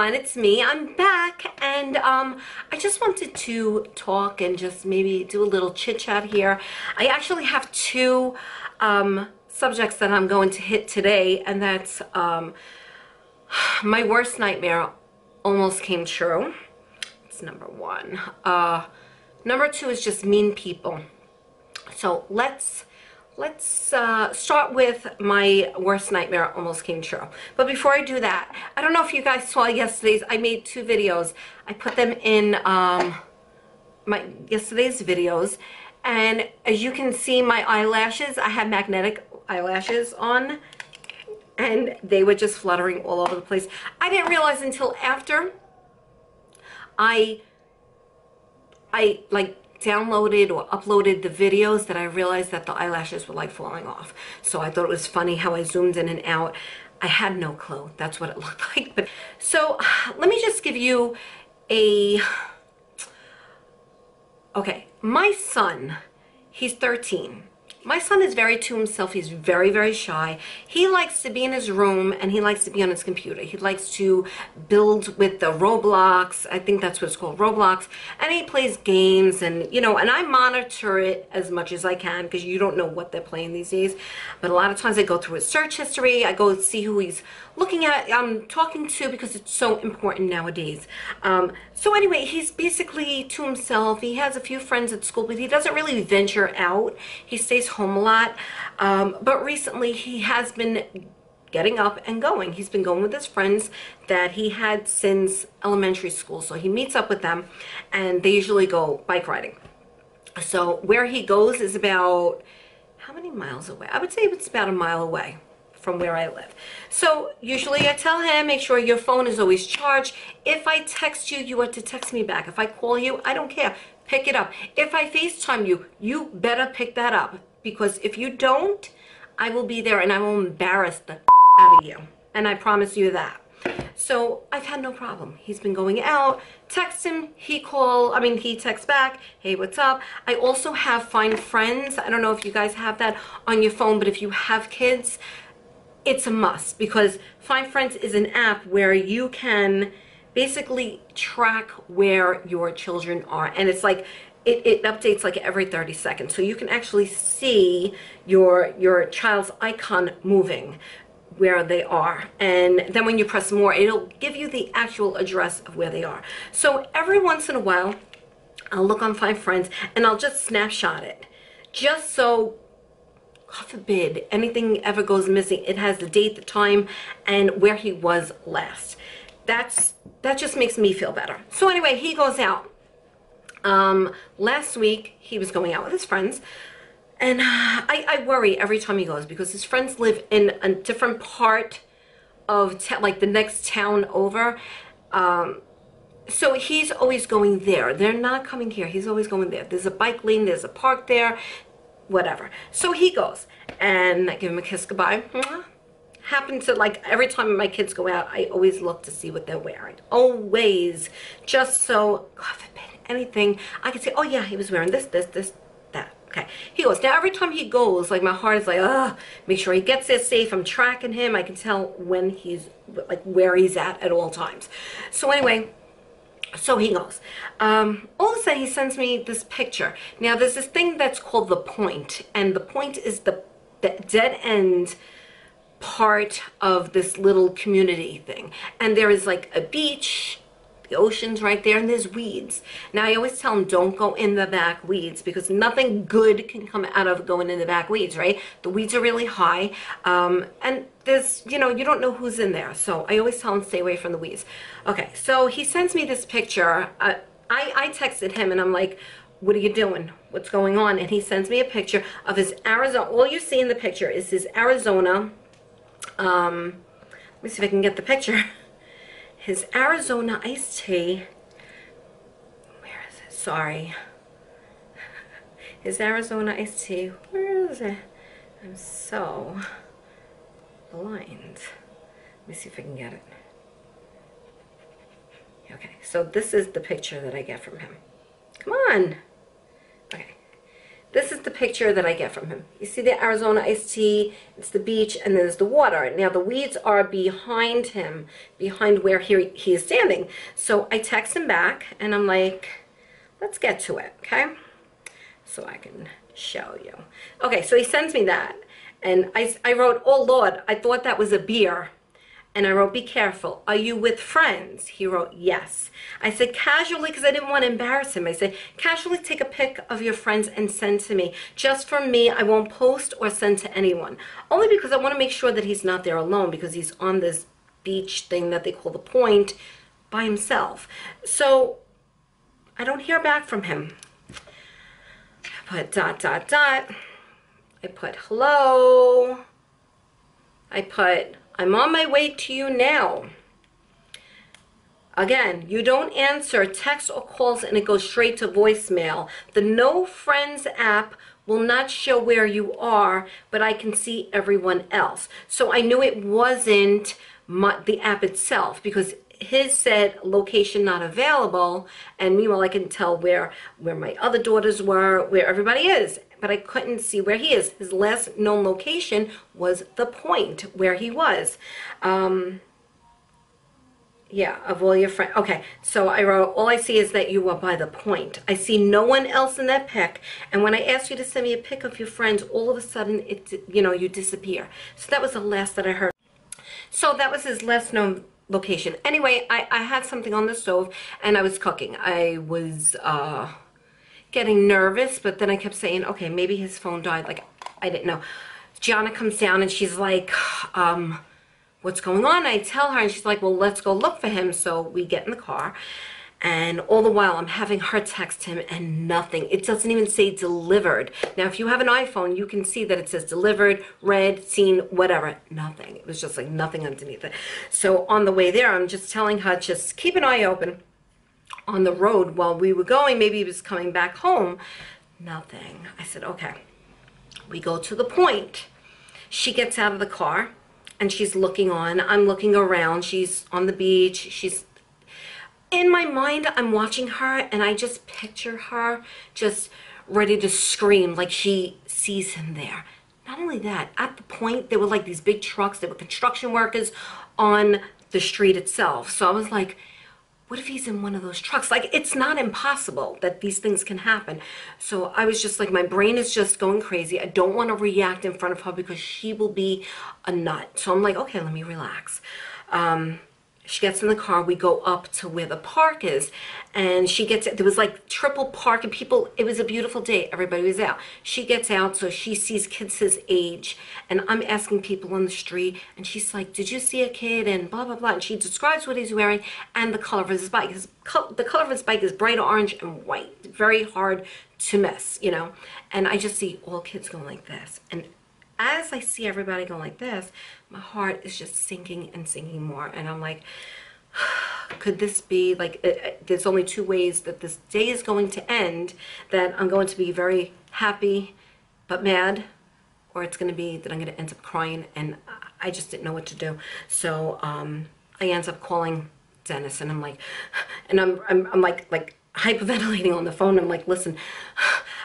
everyone, it's me. I'm back, and I just wanted to talk and just maybe do a little chit chat here. I actually have two subjects that I'm going to hit today, and that's my worst nightmare almost came true. It's number one. Number two is just mean people. So let's start with my worst nightmare almost came true. But before I do that, I don't know if you guys saw yesterday's, I made two videos. I put them in yesterday's videos, and as you can see, my eyelashes, I had magnetic eyelashes on, and they were just fluttering all over the place. I didn't realize until after I like downloaded or uploaded the videos that I realized that the eyelashes were like falling off. So I thought it was funny how I zoomed in and out. I had no clue that's what it looked like. But so let me just give you okay, my son, he's 13. My son is very to himself. He's very, very shy. He likes to be in his room, and he likes to be on his computer. He likes to build with the Roblox. I think that's what it's called, Roblox. And he plays games, and, you know, and I monitor it as much as I can because you don't know what they're playing these days. But a lot of times I go through his search history. I go see who he's looking at, talking to, because it's so important nowadays. So anyway, he's basically to himself. He has a few friends at school, but he doesn't really venture out. He stays home a lot. But recently he has been getting up and going. He's been going with his friends that he had since elementary school. So he meets up with them, and they usually go bike riding. So where he goes is about, how many miles away? I would say it's about a mile away from where I live. So usually I tell him, make sure your phone is always charged. If I text you, you are to text me back. If I call you, I don't care. Pick it up. If I FaceTime you, you better pick that up, because if you don't, I will be there and I will embarrass the out of you. And I promise you that. So I've had no problem. He's been going out, text him, he texts back, hey, what's up? I also have Find Friends. I don't know if you guys have that on your phone, but if you have kids, it's a must, because Find Friends is an app where you can basically track where your children are, and it's like it updates like every 30 seconds, so you can actually see your child's icon moving where they are, and then when you press more, it'll give you the actual address of where they are. So every once in a while I'll look on Find Friends and I'll just snapshot it, just so, God forbid, anything ever goes missing, it has the date, the time, and where he was last. That just makes me feel better. So anyway, he goes out. Last week he was going out with his friends, and I worry every time he goes, because his friends live in a different part of town, like the next town over. So he's always going there. They're not coming here. He's always going there. There's a bike lane, there's a park there, whatever. So he goes, and I give him a kiss goodbye. Happen to, like, every time my kids go out, I always look to see what they're wearing. Always. Just so, God forbid, anything, I can say, oh yeah, he was wearing this, that. Okay. He goes. Now every time he goes, like, my heart is like, ugh, make sure he gets there safe. I'm tracking him. I can tell when he's, like, where he's at all times. So anyway, so he goes. All of a sudden he sends me this picture. Now there's this thing that's called The Point, and The Point is the dead end part of this little community thing, and there is like a beach, the ocean's right there, and there's weeds. Now I always tell them, don't go in the back weeds, because nothing good can come out of going in the back weeds, right? The weeds are really high, and there's, you know, you don't know who's in there, so I always tell them stay away from the weeds. Okay, so he sends me this picture. I texted him and I'm like, what are you doing? What's going on? And he sends me a picture of his Arizona. All you see in the picture is his Arizona, let me see if I can get the picture. His Arizona iced tea. Where is it? Sorry. His Arizona iced tea. Where is it? I'm so blind. Let me see if I can get it. Okay, so this is the picture that I get from him. Come on. Okay. This is the picture that I get from him. You see the Arizona iced tea, it's the beach, and there's the water. Now the weeds are behind him, behind where he is standing. So I text him back, and I'm like, let's get to it, okay? So I can show you. Okay, so he sends me that, and I wrote, oh Lord, I thought that was a beer. And I wrote, be careful. Are you with friends? He wrote, yes. I said, casually, because I didn't want to embarrass him. I said, casually take a pic of your friends and send to me. Just for me, I won't post or send to anyone. Only because I want to make sure that he's not there alone, because he's on this beach thing that they call the Point by himself. So I don't hear back from him. I put ... I put hello. I put, I'm on my way to you now. Again, you don't answer text or calls and it goes straight to voicemail. The No Friends app will not show where you are, but I can see everyone else. So I knew it wasn't the app itself, because his said location not available, and meanwhile I can tell where my other daughters were, where everybody is, but I couldn't see where he is. His last known location was the Point where he was. Yeah, of all your friends. Okay, so I wrote, all I see is that you were by the Point. I see no one else in that pic, and when I asked you to send me a pic of your friends, all of a sudden, you disappear. So that was the last that I heard. So that was his last known location. Anyway, I had something on the stove, and I was cooking. I was getting nervous, but then I kept saying, okay, maybe his phone died. Like, I didn't know. Gianna comes down, and she's like, what's going on? I tell her, and she's like, well, let's go look for him. So we get in the car, and all the while I'm having her text him, and nothing. It doesn't even say delivered. Now, if you have an iPhone, you can see that it says delivered, read, seen, whatever. Nothing. It was just like nothing underneath it. So on the way there, I'm just telling her, just keep an eye open on the road while we were going. Maybe he was coming back home. Nothing. I said, okay. We go to the Point. She gets out of the car, and she's looking on. I'm looking around. She's on the beach. She's in my mind, I'm watching her, and I just picture her just ready to scream like she sees him there. Not only that, at the Point, there were like these big trucks. There were construction workers on the street itself. So I was like, what if he's in one of those trucks? Like, it's not impossible that these things can happen. So I was just like, my brain is just going crazy. I don't want to react in front of her because she will be a nut. So I'm like, okay, let me relax. She gets in the car, we go up to where the park is, and there was like triple park, and people, it was a beautiful day, everybody was out. She gets out, so she sees kids his age, and I'm asking people on the street, and she's like, did you see a kid, and blah, blah, blah, and she describes what he's wearing, and the color of his bike. The color of his bike is bright orange and white, very hard to miss, and I just see all kids going like this, and as I see everybody going like this, my heart is just sinking and sinking more. And I'm like, could this be like, there's only two ways that this day is going to end, that I'm going to be very happy but mad, or it's going to be that I'm going to end up crying, and I just didn't know what to do. So I end up calling Dennis, and I'm like, and I'm like hyperventilating on the phone. I'm like, listen,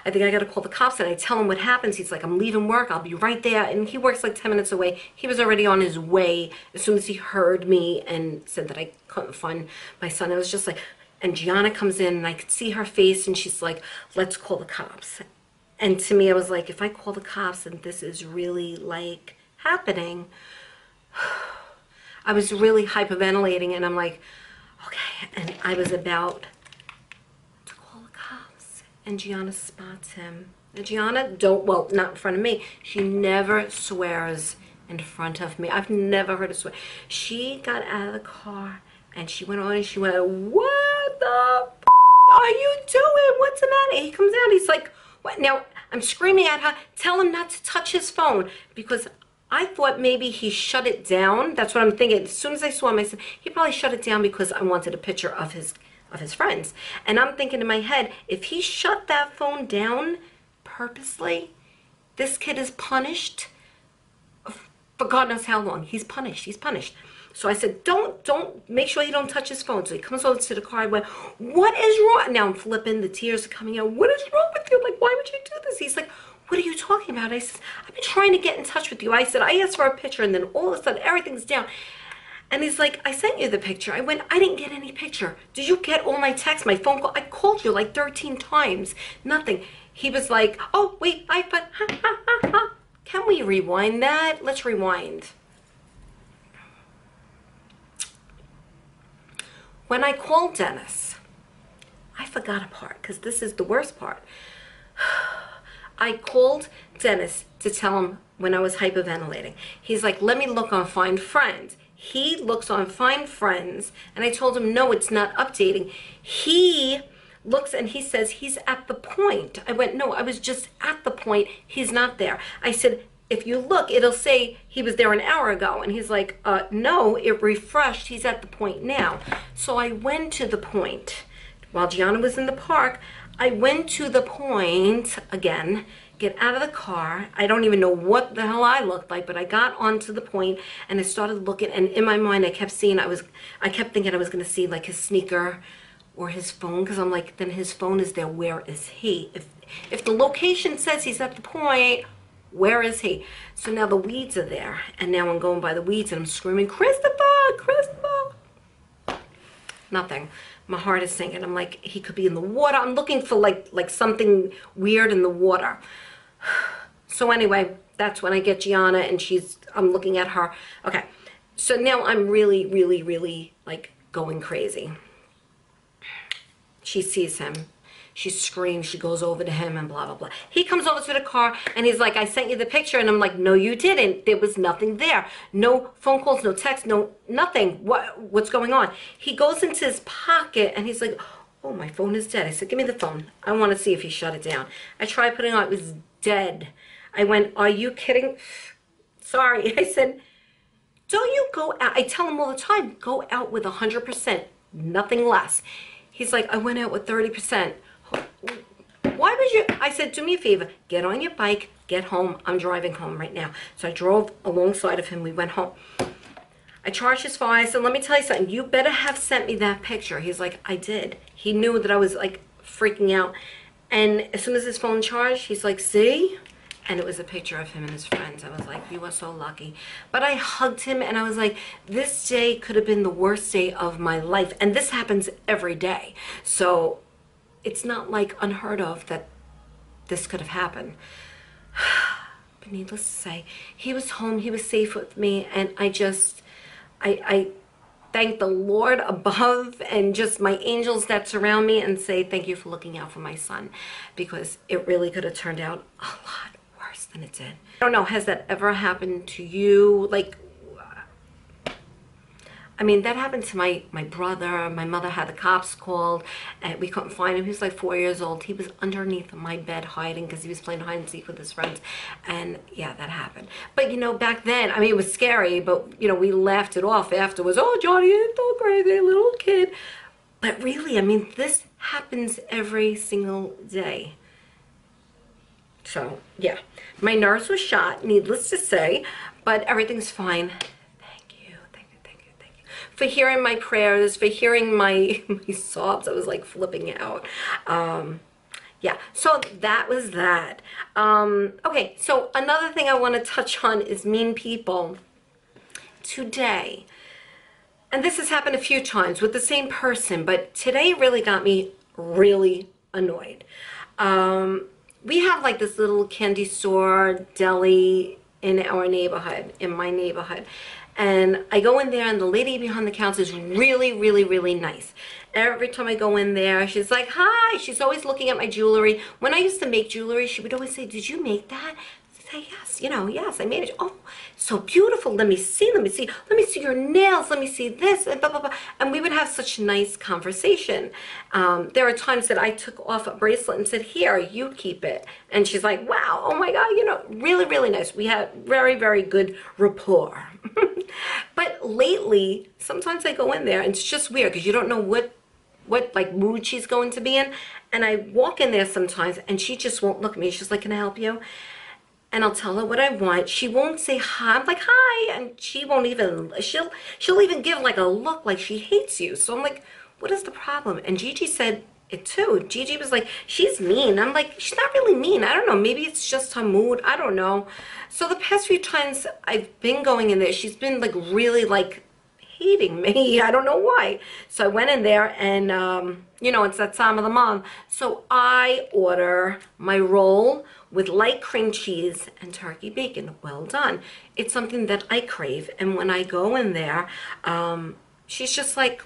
I think I got to call the cops. And I tell him what happens. He's like, I'm leaving work. I'll be right there. And he works like 10 minutes away. He was already on his way as soon as he heard me and said that I couldn't find my son. I was just like, and Gianna comes in, and I could see her face, and she's like, let's call the cops. And to me, I was like, if I call the cops and this is really like happening, I was really hyperventilating, and I'm like, okay. And I was about to call the cops, and Gianna spots him. And Gianna, well, not in front of me. She never swears in front of me. I've never heard her swear. She got out of the car, and she went on, and she went, what the f are you doing? What's the matter? He comes out, he's like, what? Now, I'm screaming at her, tell him not to touch his phone, because I thought maybe he shut it down. That's what I'm thinking. As soon as I saw him, I said, he probably shut it down because I wanted a picture of his friends. And I'm thinking in my head, if he shut that phone down purposely, this kid is punished for God knows how long. He's punished. He's punished. So I said, don't, make sure you don't touch his phone. So he comes over to the car. I went, what is wrong? Now I'm flipping. The tears are coming out. What is wrong with you? Like, why would you do this? He's like, what are you talking about? I said, I've been trying to get in touch with you. I said, I asked for a picture, and then all of a sudden, everything's down. And he's like, I sent you the picture. I went, I didn't get any picture. Did you get all my texts, my phone call? I called you like 13 times. Nothing. He was like, oh, wait, iPhone. Ha, ha, ha, ha. Can we rewind that? Let's rewind. When I called Dennis, I forgot a part, because this is the worst part. I called Dennis to tell him when I was hyperventilating. He's like, let me look on Find Friends. He looks on Find Friends, and I told him, no, it's not updating. He looks and he says he's at the point. I went, no, I was just at the point. He's not there. I said, if you look, it'll say he was there an hour ago. And he's like, no, it refreshed. He's at the point now. So I went to the point. While Gianna was in the park, I went to the point again, get out of the car. I don't even know what the hell I looked like, but I got onto the point and I started looking, and in my mind I kept seeing, I kept thinking I was gonna see like his sneaker or his phone, because I'm like, then his phone is there, where is he? If the location says he's at the point, where is he? So now the weeds are there, and now I'm going by the weeds and I'm screaming, Christopher, Christopher. Nothing. My heart is sinking. I'm like, he could be in the water. I'm looking for like something weird in the water. So anyway, that's when I get Gianna, and I'm looking at her. Okay, so now I'm really, really, really like going crazy. She sees him. She screams, she goes over to him, and blah, blah, blah. He comes over to the car, and he's like, I sent you the picture. And I'm like, no, you didn't. There was nothing there. No phone calls, no text, no, nothing. What's going on? He goes into his pocket, and he's like, oh, my phone is dead. I said, give me the phone. I want to see if he shut it down. I tried putting it on. It was dead. I went, are you kidding? Sorry. I said, don't you go out. I tell him all the time, go out with 100%, nothing less. He's like, I went out with 30%. Why would you? I said, do me a favor, get on your bike, get home. I'm driving home right now. So I drove alongside of him. We went home. I charged his phone. I said, let me tell you something. You better have sent me that picture. He's like, I did. He knew that I was like freaking out. And as soon as his phone charged, he's like, see? And it was a picture of him and his friends. I was like, you are so lucky. But I hugged him, and I was like, this day could have been the worst day of my life. And this happens every day. So it's not like unheard of that this could have happened. But needless to say, he was home, he was safe with me, and I thank the Lord above and just my angels that surround me, and say thank you for looking out for my son, because it really could have turned out a lot worse than it did. I don't know, has that ever happened to you? Like, I mean, that happened to my brother. My mother had the cops called, and we couldn't find him. He was like 4 years old. He was underneath my bed hiding because he was playing hide and seek with his friends. And yeah, that happened. But you know, back then, I mean, it was scary, but you know, we laughed it off afterwards. Oh, Johnny, you're so crazy, little kid. But really, I mean, this happens every single day. So yeah, my nerves were shot, needless to say, but everything's fine. For hearing my prayers, for hearing my sobs. I was like flipping out. Yeah, so that was that. Okay, so another thing I want to touch on is mean people. Today, and this has happened a few times with the same person, but today really got me really annoyed. We have like this little candy store, deli in our neighborhood, in my neighborhood. And I go in there, and the lady behind the counter is really, really, really nice. Every time I go in there, she's like, hi. She's always looking at my jewelry. When I used to make jewelry, she would always say, did you make that? I'd say, yes, you know, yes, I made it. Oh, so beautiful. Let me see, let me see. Let me see your nails. Let me see this, and blah, blah, blah. And we would have such nice conversation. There are times that I took off a bracelet and said, here, you keep it. And she's like, wow, oh my God, you know, really, really nice. We had very, very good rapport. But lately, sometimes I go in there, and it's just weird because you don't know what like mood she's going to be in. And I walk in there sometimes, and she just won't look at me. She's like, can I help you? And I'll tell her what I want. She won't say hi. I'm like, hi. And she won't even, she'll even give like a look like she hates you. So I'm like, what is the problem? And Gigi said, it too. Gigi was like, she's mean. I'm like, she's not really mean. I don't know. Maybe it's just her mood. I don't know. So the past few times I've been going in there, she's been like really like hating me. I don't know why. So I went in there and, you know, it's that time of the month. So I order my roll with light cream cheese and turkey bacon. Well done. It's something that I crave. And when I go in there, she's just like,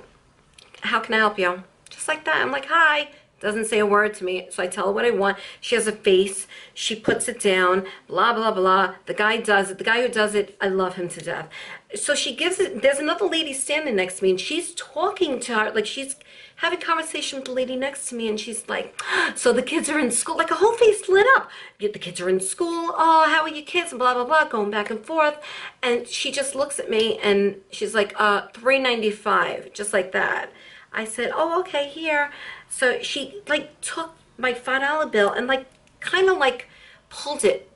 how can I help you? Just like that. I'm like, hi. Doesn't say a word to me. So I tell her what I want. She has a face. She puts it down. Blah, blah, blah. The guy does it. The guy who does it, I love him to death. So she gives it. There's another lady standing next to me, and she's talking to her. Like, she's having conversation with the lady next to me, and she's like, so the kids are in school. Like, her whole face lit up. The kids are in school. Oh, how are your kids? And blah, blah, blah. Going back and forth. And she just looks at me, and she's like, $3.95. Just like that. I said, oh, okay, here. So she like took my $5 bill and like kind of like pulled it.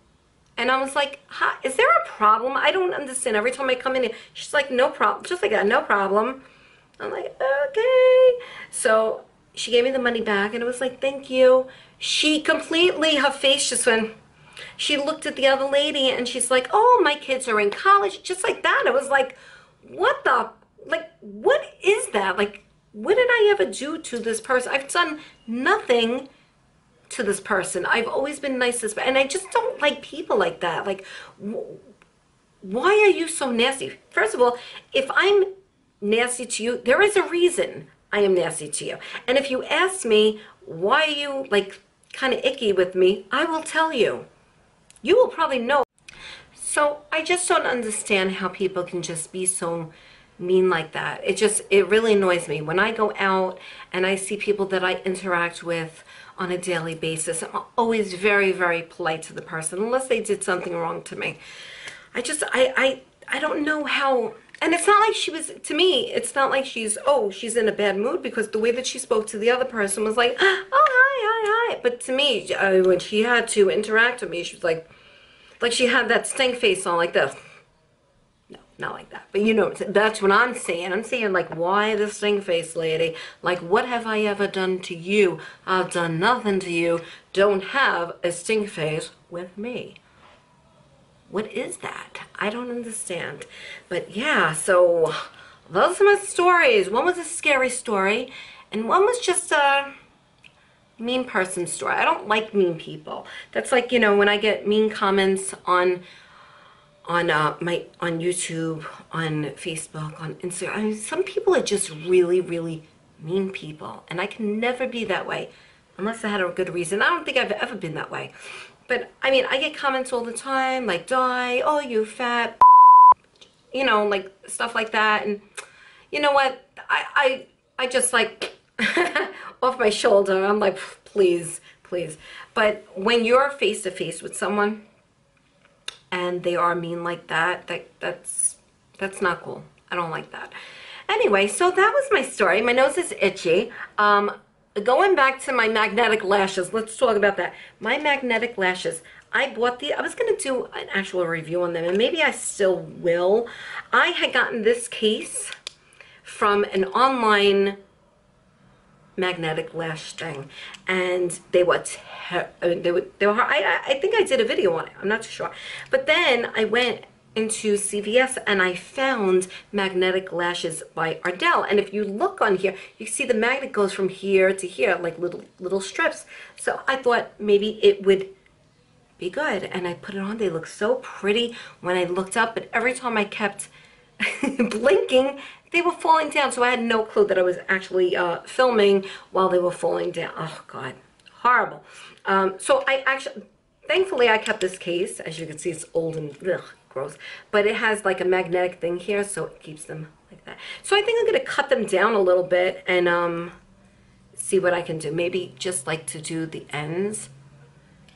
And I was like, huh, is there a problem? I don't understand. Every time I come in here, she's like, no problem. Just like that, no problem. I'm like, okay. So she gave me the money back and it was like, thank you. She completely, her face just went, she looked at the other lady and she's like, oh, my kids are in college. Just like that. It was like, what the, like, what is that? Like, what did I ever do to this person? I've done nothing to this person. I've always been nice to this, and I just don't like people like that. Like, why are you so nasty? First of all, if I'm nasty to you, there is a reason I am nasty to you. And if you ask me, why are you like kind of icky with me, I will tell you. You will probably know. So I just don't understand how people can just be so mean like that. It really annoys me when I go out and I see people that I interact with on a daily basis. I'm always very, very polite to the person unless they did something wrong to me. I don't know how. And it's not like she was, to me, it's not like she's in a bad mood, because the way that she spoke to the other person was like, oh, hi. But to me, when she had to interact with me, she was like she had that stink face on like this. Not like that, but you know, that's what I'm saying. I'm saying, like, why the stink face lady? Like, what have I ever done to you? I've done nothing to you. Don't have a stink face with me. What is that? I don't understand. But yeah, so those are my stories. One was a scary story, and one was just a mean person story. I don't like mean people. That's like, you know, when I get mean comments on YouTube, on Facebook, on Instagram. I mean, some people are just really, really mean people, and I can never be that way unless I had a good reason. I don't think I've ever been that way. But I mean, I get comments all the time like, die, oh, you fat, you know, like stuff like that. And you know what? I just like off my shoulder. I'm like, please. But when you're face to face with someone and they are mean like that, that's not cool. I don't like that. Anyway, so that was my story. My nose is itchy. Going back to my magnetic lashes, let's talk about that. My magnetic lashes, I was going to do an actual review on them, and maybe I still will. I had gotten this case from an online magnetic lash thing, and they were I think I did a video on it. I'm not too sure. But then I went into CVS and I found magnetic lashes by Ardell, and if you look on here, you see the magnet goes from here to here, like little strips. So I thought maybe it would be good, and I put it on. They look so pretty when I looked up, but every time I kept blinking, they were falling down, so I had no clue that I was actually filming while they were falling down. Oh God, horrible. So thankfully I kept this case. As you can see, it's old and gross, but it has like a magnetic thing here, so it keeps them like that. So I think I'm gonna cut them down a little bit and see what I can do. Maybe just like to do the ends,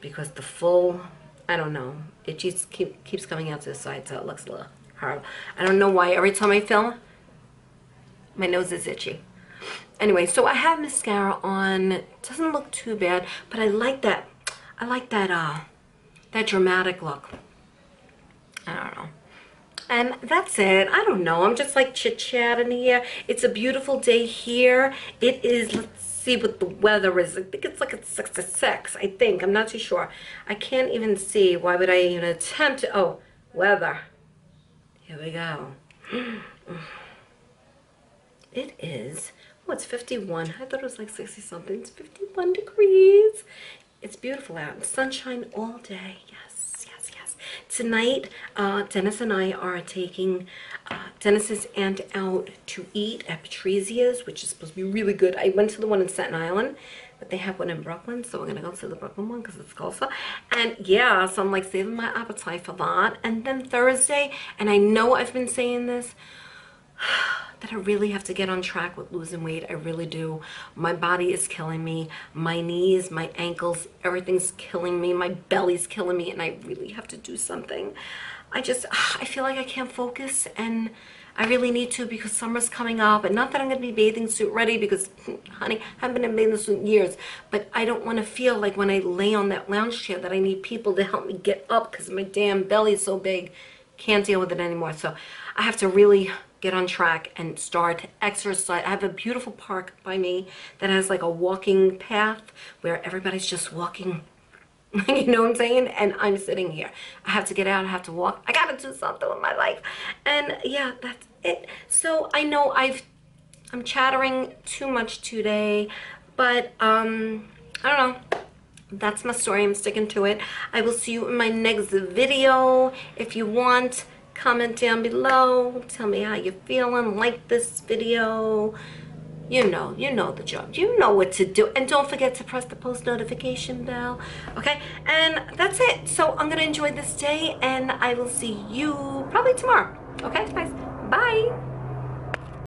because the full, I don't know, it just keeps coming out to the side, so it looks a little horrible. I don't know why every time I film, my nose is itchy. Anyway, so I have mascara on. It doesn't look too bad, but I like that. I like that dramatic look. I don't know. And that's it. I don't know. I'm just like chit-chatting here. It's a beautiful day here. It is, let's see what the weather is. I think it's like it's 66, I think. I'm not too sure. I can't even see. Why would I even attempt to? Oh, weather. Here we go. It is, oh, it's 51. I thought it was like 60 something. It's 51 degrees. It's beautiful out. Sunshine all day. Yes, yes, yes. Tonight, Dennis and I are taking Dennis's aunt out to eat at Patrizia's, which is supposed to be really good. I went to the one in Staten Island, but they have one in Brooklyn, so we're gonna go to the Brooklyn one because it's closer. And yeah, so I'm like saving my appetite for that. And then Thursday, and I know I've been saying this, that I really have to get on track with losing weight. I really do. My body is killing me. My knees, my ankles, everything's killing me. My belly's killing me, and I really have to do something. I feel like I can't focus, and I really need to because summer's coming up. And not that I'm going to be bathing suit ready because, honey, I haven't been in bathing suit in years. But I don't want to feel like when I lay on that lounge chair that I need people to help me get up because my damn belly is so big. Can't deal with it anymore. So I have to really get on track and start exercise. I have a beautiful park by me that has like a walking path where everybody's just walking. You know what I'm saying? And I'm sitting here. I have to get out. I have to walk. I gotta do something with my life. And yeah, that's it. So I know I'm chattering too much today, but I don't know. That's my story. I'm sticking to it. I will see you in my next video. If you want, comment down below. Tell me how you're feeling. Like this video. You know the job. You know what to do. And don't forget to press the post notification bell. Okay? And that's it. So I'm going to enjoy this day, and I will see you probably tomorrow. Okay, guys? Bye.